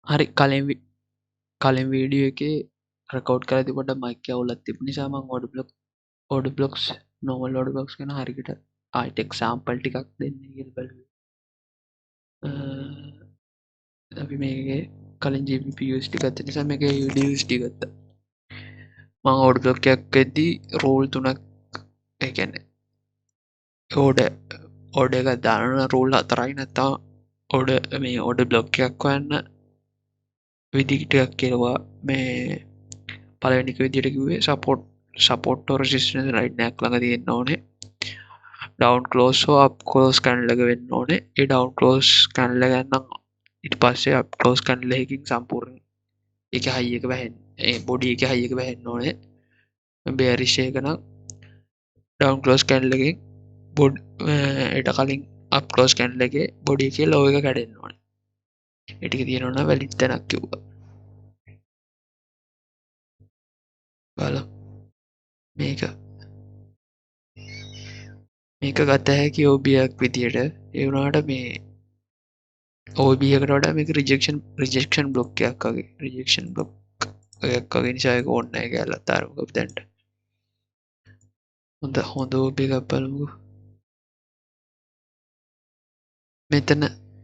හරි කලින් වීඩියෝ එකේ රෙකෝඩ් කරලා තිබුණා මයික් එක අවුලක් තිබුණ නිසා මම audio blocks normal audio blocks ගැන හරියට ආයෙත් එක්සැම්පල් ටිකක් දෙන්න කියලා බලුවා. අපි මේකේ කලින් GPP USD ගත්ත නිසා මේකේ USD ගත්තා. මම ඕඩියෝ බ්ලොක් එකක් වෙද්දී රූල් 3ක් ඒ කියන්නේ ඕඩර් එකක් දාන්න රූල් 4යි නැත්තම් ඕඩර් බ්ලොක් එකක් හොයන්න විදි ටිකක් කියනවා. මේ පළවෙනි එක විදියට කිව්වේ සපෝට් රෙසිස්ටන්ස් රයිට් එකක් ළඟ තියෙන්න ඕනේ. ඩවුන් ක්ලෝස් හෝ අප් ක්ලෝස් කැන්ඩල් එක වෙන්න ඕනේ. ඒ ඩවුන් ක්ලෝස් කැන්ඩල් එක නම් ඊට පස්සේ අප් ක්ලෝස් කැන්ඩල් එකකින් සම්පූර්ණ ඒක හයි එක වැහෙන්න ඒ බොඩි එක හයි එක වැහෙන්න ඕනේ. බෙයරිෂ් එක නම් ඩවුන් ක්ලෝස් කැන්ඩල් එකකින් ඊට කලින් අප් ක්ලෝස් කැන්ඩල් එකේ බොඩි එකේ ලෝ එක කැඩෙන්න ඕනේ. ඒ ටික තියෙනවා නම් වැලිඩ් තැනක් කිව්වා. බලමු මේක ගත හැකි OBයක් විදියට. ඒ වුණාට මේ OB එකට වඩා මේක රිජෙක්ෂන් බ්ලොක් එකක් වගේ රිජෙක්ෂන් බ්ලොක් එකක් වගේ නිසා ඒක ඕනේ නැහැ කියලා තරමක අපි දැන්ට. හොඳ OB එකක් බලමුකෝ.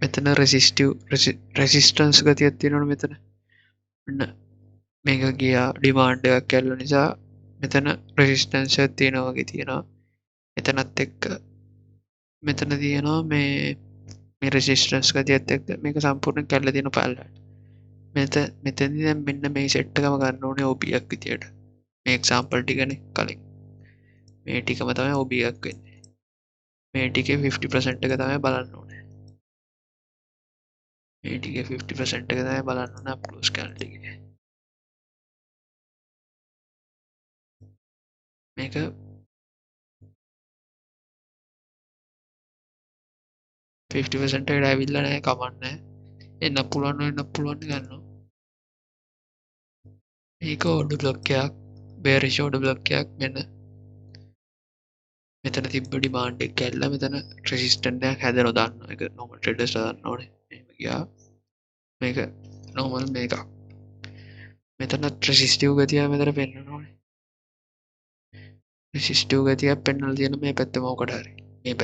මෙතන රෙසිස්ටන්ස් ගතියක් තියෙනවනේ මෙතන. මෙන්න මේක ගියා ඩිමාන්ඩ් එකක් කැල්ල නිසා මෙතන රෙසිස්ටන්ස් එකක් තියෙනවා වගේ තියෙනවා. එතනත් එක්ක මෙතන තියෙනවා මේ රෙසිස්ටන්ස් ගතියත් එක්ක මේක සම්පූර්ණයෙන් කැල්ල තියෙන පල්ලට. මෙතනදී දැන් මෙන්න මේ සෙට් එකම ගන්න ඕනේ OB එකක් විදියට. මේ එක්සැම්පල් ටිකනේ කලින්. මේ ටිකම තමයි OB එකක් වෙන්නේ. මේ ටිකේ 50% එක තමයි බලන්න ඕනේ. මේ ටිකේ 50% එක තමයි බලන්න ඕනේ අප් ක්ලෝස් කැන්ඩල් එකේ. මේක 50% එකට ඇවිල්ලා නැහැ කමන්නේ. එන්න පුළුවන් ගන්නවා. මේක ඕඩර් බ්ලොක් එකක් බේරිෂ් ඕඩර් බ්ලොක් එකක් මෙන්න මෙතන තිබ්බ ඩිමාන්ඩ් එක කැල්ල මෙතන රෙසිස්ටන්ට් එකක් හැදෙනවා දාන්න. ඒක නෝමල් ට්‍රේඩර්ස්ලා දන්න ඕනේ. එහෙම ගියා. මේක නෝමල් මේකක්. මෙතනත් රෙසිස්ටිව් ගතිය මෙතන පෙන්වන්න ඕනේ. රෙසිස්ටිව් ගතියක් පෙන්වලා තියෙන මේ පැත්ත මොකටද හරි. මේ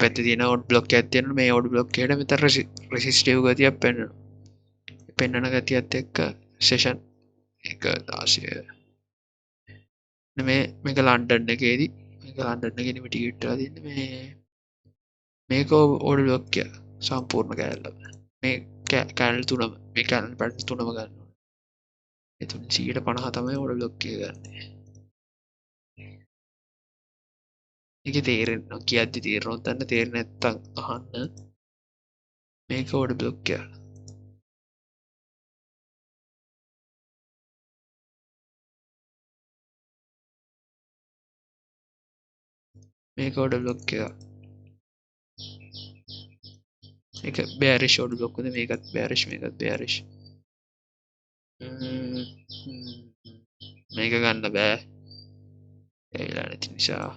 පැත්තේ තියෙන ඕඩ් බ්ලොක් එකක් තියෙනවා. මේ ඕඩ් බ්ලොක් එකට මෙතන රෙසිස්ටිව් ගතියක් පෙන්වනවා. පෙන්වන ගතියත් එක්ක සෙෂන් 1 16 මේක ලන්ඩන් එකේදී මේක ලන්ඩන් එකේ නෙමෙයි ටිකට් එකලා තියෙන්නේ මේක ඕඩර් බ්ලොක් එක සම්පූර්ණ කැලල. මේ කැනල් තුනම මේ කැනල් පැටර්න් තුනම ගන්න ඕනේ. ඒ තුන 150 තමයි ඕඩර් බ්ලොක් එක ගන්න. ඒක තේරෙන්නේ කියද්දි තේරෙනවා නැත්නම් තේරෙන්නේ නැත්නම් අහන්න. මේක ඕඩර් බ්ලොක් එක. මේක ඕඩර් බ්ලොක් එක. මේක බෑරිෂ් ඕඩර් බ්ලොක් උනේ මේකත් බෑරිෂ් මේක ගන්න බෑ. ඒලා නැති නිසා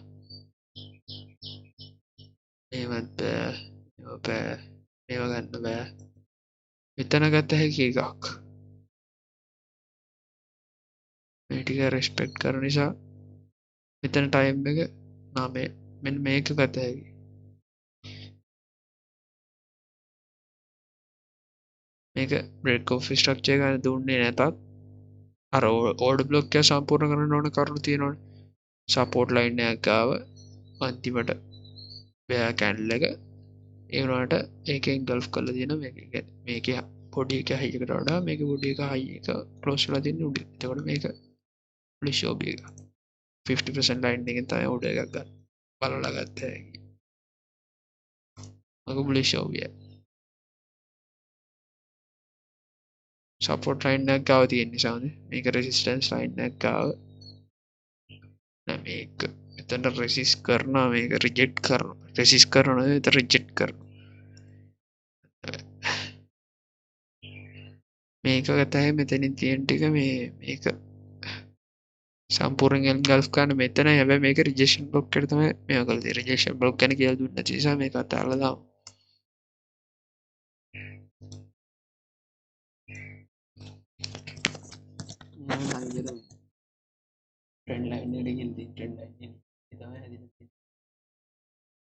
මේවත් බෑ. මේව ගන්න බෑ. මෙතන ගත හැකි එකක්. මේ ටික රෙස්පෙක්ට් කරන නිසා මෙතන ටයිම් එක 9 මෙන්න මේක ගත හැකි. මේක බ්‍රේක් ඔෆ් ස්ට්‍රක්චර් එක දුන්නේ නැතත් අර ඕඩර් බ්ලොක් එක සම්පූර්ණ කරන්න ඕන කරුණු තියෙනවනේ. සපෝට් ලයින් එකක් ගාව අන්තිමට බෑ කැන්ඩල් එක ඒ වුණාට ඒකෙන් ගල්ෆ් කරලා තියෙනවා මේකේ පොඩි එක හයි එකට වඩා මේකේ පොඩි එක හයි එක ක්ලෝස් වෙලා තියෙන උඩ. එතකොට මේක පුලිෂ් ඔබ් එක 50% ලයින් එකෙන් තමයි ඕඩර් එකක් ගන්න. බලලා ගත්ත හැකි. මග පුලිෂ් ඔබ් එක. සපෝට් ලයින් එකක් ගාව තියෙන නිසානේ මේක රෙසිස්ටන්ස් ලයින් එකක් ගාව මේක මෙතන රෙසිස් කරනවා මේක රිජෙක්ට් කරනවා රෙසිස් කරනවා මෙතන රිජෙක්ට් කරනවා මේක ගතයි මෙතනින් තියෙන ටික මේක සම්පූර්ණයෙන් ගල්ෆ් කරන මෙතන හැබැයි මේක රිජෙක්ෂන් බ්ලොක් එකට තමයි මේක කරලා තියෙන්නේ රිජෙක්ෂන් බ්ලොක් ගැන කියලා දුන්නේ නැති නිසා මේක අතාරලා දාමු වගේ ට්‍රෙන්ඩ් ලයින් එකට ගිහින් ට්‍රෙන්ඩ් ලයින් එක තමයි හැදිලා තියෙන්නේ.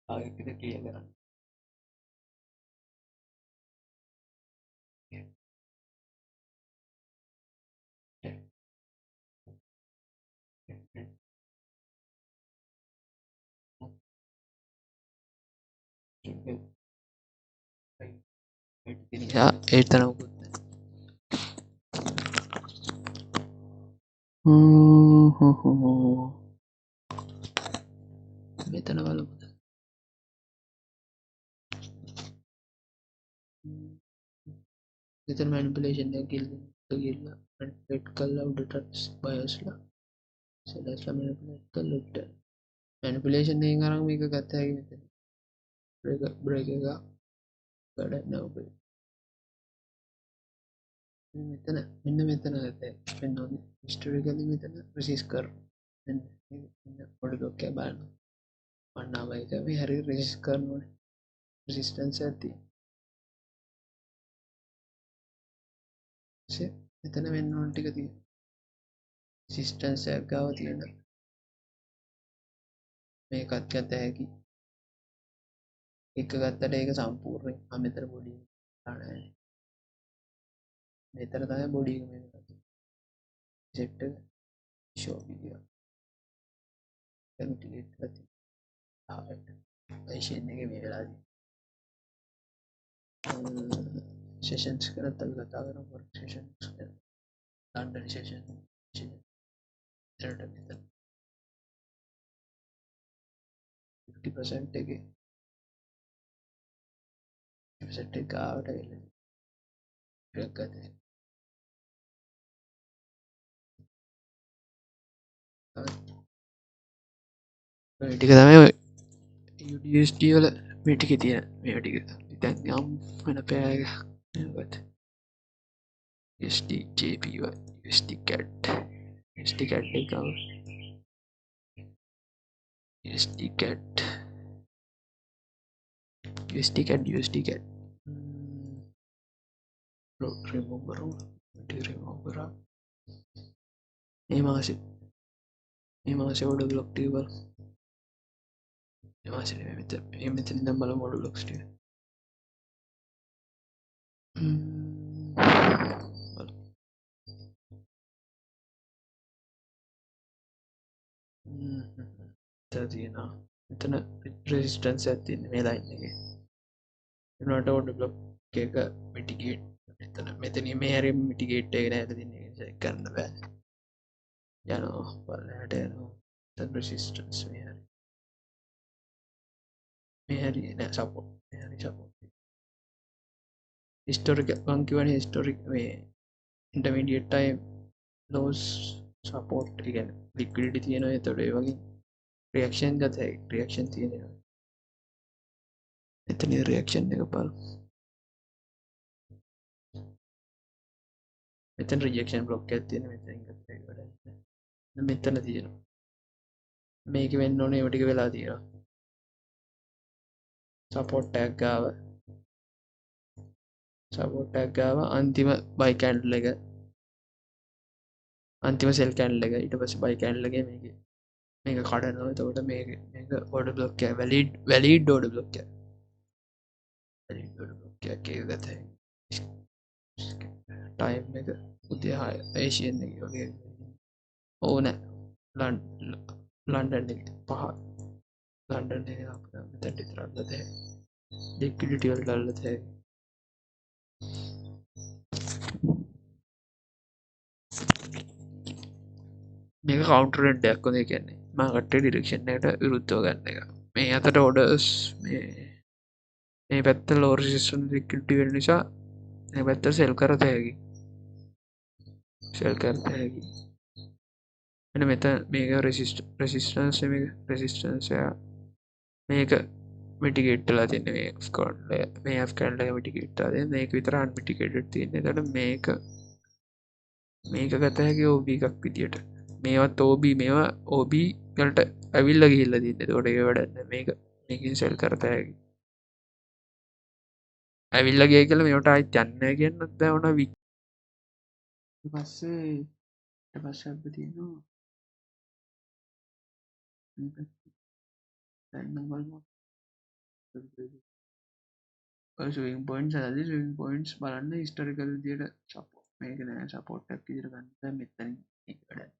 ආයෙත් ඒක ක්ලියර් කරන්න. නිසා ඒ තරමකුත් මෙතන බලමුද. මෙතන මැනිපුලේෂන් එක ගිහිල්ලා මැනිපුලේට් කරලා උඩට බයස්ලා සෙලස්ලා මැනිපුලේට් කරලා උඩට මැනිපුලේෂන් එකෙන් අරන් මේක ගත්ත හැකි මෙතන බ්‍රේක් එක වැඩක් නෑ ඔබේ. මෙතන මෙන්න මෙතන ගත්ත හැකි වෙන්න ඕනේ. හිස්ටොරිකලි මෙතන රිසිස් කරනවා. මෙන්න පොඩි බ්ලොක් එක බලන්න. මන්නාම එක මේ හරියට රිසිස් කරනවා ඕනේ. රෙසිස්ටන්ස් එකක් තියෙනවා. මෙතන වෙන්න ඕන ටික තියෙනවා. රෙසිස්ටන්ස් එකක් ගාව තියෙන මේකත් ගත හැකි. එක ගත්තට ඒක සම්පූර්ණයෙන් මම මෙතන බොඩි ගන්න. මෙතන තමයි බොඩි එක මේක ගත්තේ. සෙට් එක ෂෝ වීඩියෝ කන්ටිනියුට් කරලා තියෙනවා. පේෂන් එකේ මේ වෙලාවදී සෙෂන්ස් කරත් අපි කතා කරමු. වර්ක් සෙෂන්ස් කරලා ලන්ඩන් සෙෂන් එතනට මෙතන 50% එකේ 50% එක ආවට එන්නේ. ට්‍රැක් ගන්න. මේ ටික තමයි USD වල මේ ටිකේ තියෙන මේ ටික. දැන් යම් වෙන පෑයක නේද? USD JPY USD CAD USD CAD එක ගාව USD CAD USD CAD USD CAD remove කරමු. remove කරා. මේ මාසේ order block ටික බලමු. මේ මාසේ නෙමෙයි මෙතන ඉඳන් බලමු order blocks ටික. තියෙනවා. මෙතන රෙසිස්ටන්ස් එකක් තියෙන මේ ලයින් එකේ. එනකොට order block එක මිටිගේට් මෙතන මේ හැරි මිටිගේට් එක නෑ තියෙන්නේ. ඒක චෙක් කරන්න බෑ. යනවා බලයට යනවා. දැන් රෙසිස්ටන්ස් මේ හැරි නෑ සපෝට්. මේ හැරි සපෝට්. හිස්ටොරික් මං කියවනේ හිස්ටොරික් මේ ඉන්ටර්මීඩියට් ටයිම් ලෝස් සපෝට් කියන්නේ ලික්විඩිටි තියෙනවා. ඒතකොට ඒ වගේ රියක්ෂන් ගත හැකි රියක්ෂන් තියෙනවා. එතන රියක්ෂන් එක බලමු. මෙතන රිජෙක්ෂන් බ්ලොක් එකක් තියෙනවා. මෙතන ගත්ත එක වැඩක් නෑ. මෙතන තියෙනවා. මේක වෙන්න ඕනේ ඒ ටික වෙලා තියෙනවා. සපෝට් ටැග් ගාව අන්තිම බයි කැන්ඩල් එක අන්තිම සෙල් කැන්ඩල් එක ඊට පස්සේ බයි කැන්ඩල් එකේ මේක කඩනවා. එතකොට මේක ඕඩර් බ්ලොක් එක වැලිඩ් ඕඩර් බ්ලොක් එක වැලිඩ් ඕඩර් බ්ලොක් එකක් ඒක ගත හැකියි. ටයිම් එක උදේ 6 ඒෂියන් එක වගේ ඕන ලන්ඩන් එක 5 ලන්ඩන් එක අපිට මෙතන විතරක් ගත හැකියි. ලික්විඩිටි වලට අල්ලත හැකියි. මේක කවුන්ටර් එකක් වගේ කියන්නේ මාකට් ඩිරෙක්ෂන් එකට විරුද්ධව ගන්න එක. මේ අතට ඕඩර්ස් මේ පැත්ත ලෝ රෙසිස්ටන්ස් ලික්විඩිටි වෙන නිසා මේ පැත්ත සෙල් කරත හැකියි. සෙල් කරත හැකියි. මෙන්න මෙතන මේක රෙසිස්ටන්ස් එක මේක මිටිගේට් වෙලා තියෙන්නේ. මේ F කැන්ඩල් එක මිටිගේට් වෙලා තියෙන්නේ. මේක විතර අන්මිටිගේටඩ් තියෙන්නේ. එතකොට මේක ගත හැකි OB එකක් විදියට. මේවත් OB මේවා OB වලට ඇවිල්ලා ගිහිල්ලා තියෙන්නේ. එතකොට ඒක වැඩක් නෑ. මේකෙන් සෙල් කරත හැකි. ඇවිල්ලා ගියයි කියලා මේවට ආයෙත් යන්නේ නෑ කියන්නත් බෑ. ඕන ඊපස්සේ ඊට පස්සේ අපිට තියෙනවා මේ පැත්තේ random වල ස්විං පොයින්ට්ස් හදද්දී ස්විං පොයින්ට්ස් බලන්න හිස්ටොරිකල් විදියට සපෝට් මේක නෑ සපෝට් එකක් විදියට ගන්න බෑ මෙතනින් මේක වැඩ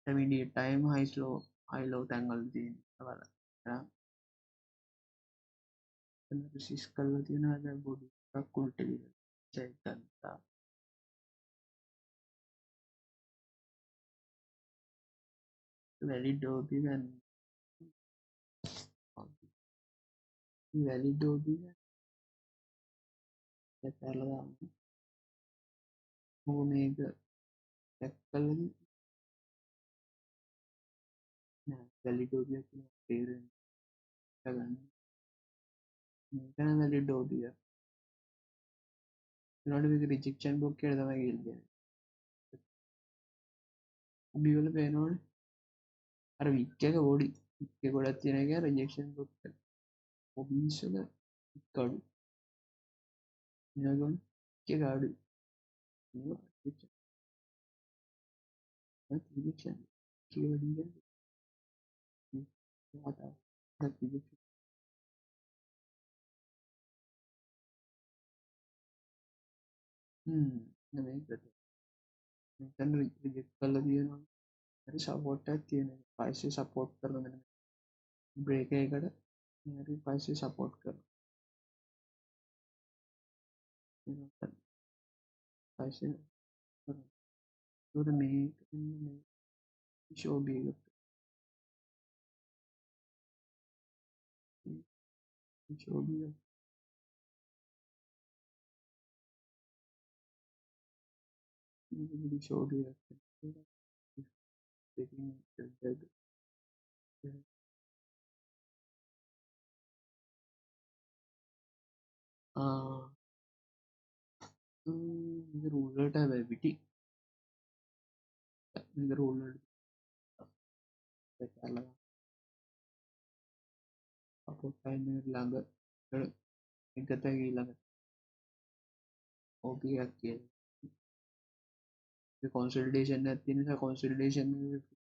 ඉමීඩියට් ටයිම් හයි ලෝ තැන්වල තියෙන බලන්න රිසිස් කරලා තියෙනවා දැන් බොඩි එකක් උල්ට විදියට චෙක් ගන්නවා වැලිඩ් ඕබි ගන්න වැලිඩ් ඕබි ගන්න කරලා දාන්න මොකද මේක චෙක් කරලා නෑ වැලිඩ් ඕබි එක තේරෙන්නේ ගන්න මේක නම් වැලිඩ් ඕබි එක ඊළඟට මේක රිජෙක්ෂන් බ්ලොක් කියලා තමයි කියන්නේ උඩි වල පේනවනේ අර වික් එක බොඩි වික් එක ගොඩක් තියෙන එක රිජෙක්ෂන් බ්ලොක් එක ඔබීස් වල කඩු ඊළඟට එක අඩු මේවා රිජෙක්ෂන් කියලා දිගට වාතාව රිජෙක්ෂන් මේකට මෙතන රිජෙක්ට් කරලා තියෙනවා හරි සපෝට් එකක් තියෙන පයිසේ සපෝට් කරන බ්‍රේක් එකකට හරි පයිසේ සපෝට් කරනවා පයිසේ කරනවා මේ ෂෝබී එක ෂෝබී එක ෂෝබී එක රූල්ලට හැබැයි පිටි මේක රූල්ලට කරලා සපෝට් ටයිම් එක ළඟ එකත ඊළඟ ඕබී එකක් කියන කොන්සල්ටේෂන් එකක් තියෙන නිසා කොන්සල්ටේෂන්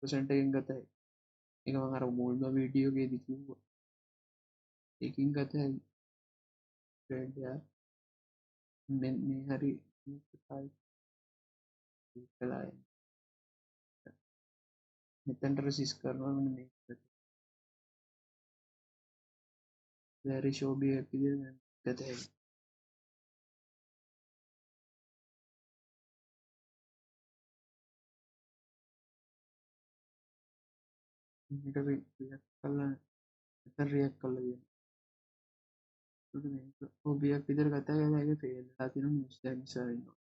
50% එකෙන් ගතයි ඒක මම අර මුල්ම වීඩියෝ එකේදී කිව්වා ඒකින් ගතයි ට්‍රේඩ් එක මේ හරි කළා මෙතෙන්ට රෙසිස් කරනවා මෙන්න මේක very ෂෝබී එකක් විදිහට ගතයි මේක රියැක්ට් කළා මෙතන රියැක්ට් කළා කියන්නේ මේක ෂෝබී එකක් විදිහට ගතයි ඒක ෆේල් වෙලා තියෙන නිවුස් එක නිසා වෙනවා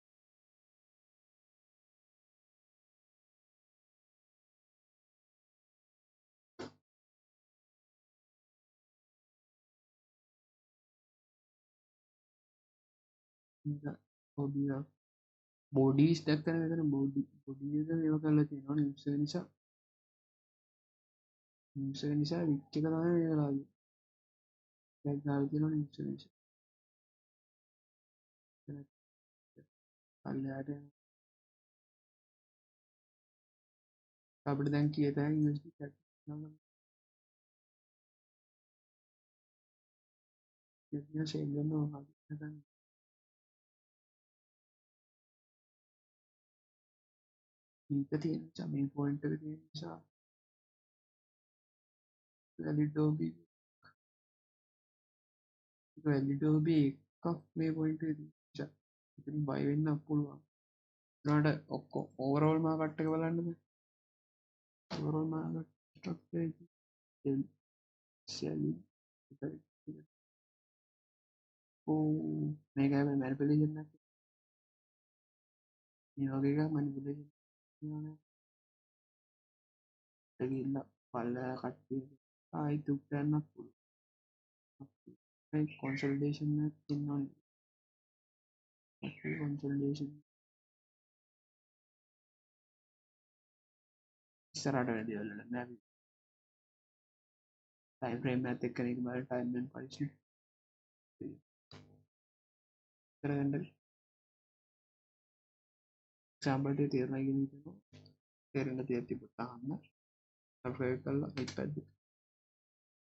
මේක ෂෝබී එක බොඩීස් දැක්කම මෙතන බොඩි එක මේව කරලා තියෙනවා නිවුස් එක නිසා විච් එක තමයි මේක ලාගේ ටැග් දාලා තියෙනවා නිවුස් එක නිසා පල්ලෙහාට අපිට දැන් කියතයි USD කියන ෂේප් ගන්නවා නැත්නම් මේක තියෙන නිසා මේ පොයින්ට් එක තියෙන නිසා වැලිඩෝබි එකක් මේ පොයින්ට් එකේ තියෙන නිසා ඉතින් බය වෙන්න පුළුවන් උනාට ඔක්කොම ඕවරෝල් මාකට් එක බලන්නද ඕවරෝල් මාකට් ස්ට්‍රක්චර් එක සෙලි ඕ මේක හැබැයි මැනිපුලේෂන් එකක් මේ වගේ එකක් මැනිපුලේෂන් ගිහිල්ලා පල්ලෙහා කට්ටිය ආයි තුක් ගන්නත් පුළුවන් කොන්සල්ටේෂන් එකක් තියෙනවා කොන්සල්ටේෂන් ඉස්සරහට වැඩි වෙලා නෑ ටයිම් ෆ්‍රේම් එකත් එක්ක මේක බලලා ටයිම් and price කරගන්න එක්සාම්පල්ට තේරණගෙන තේරෙන දෙයක් තිබුත් අහන්න සබස්ක්‍රයිබ් කරලා හිට පැද්ද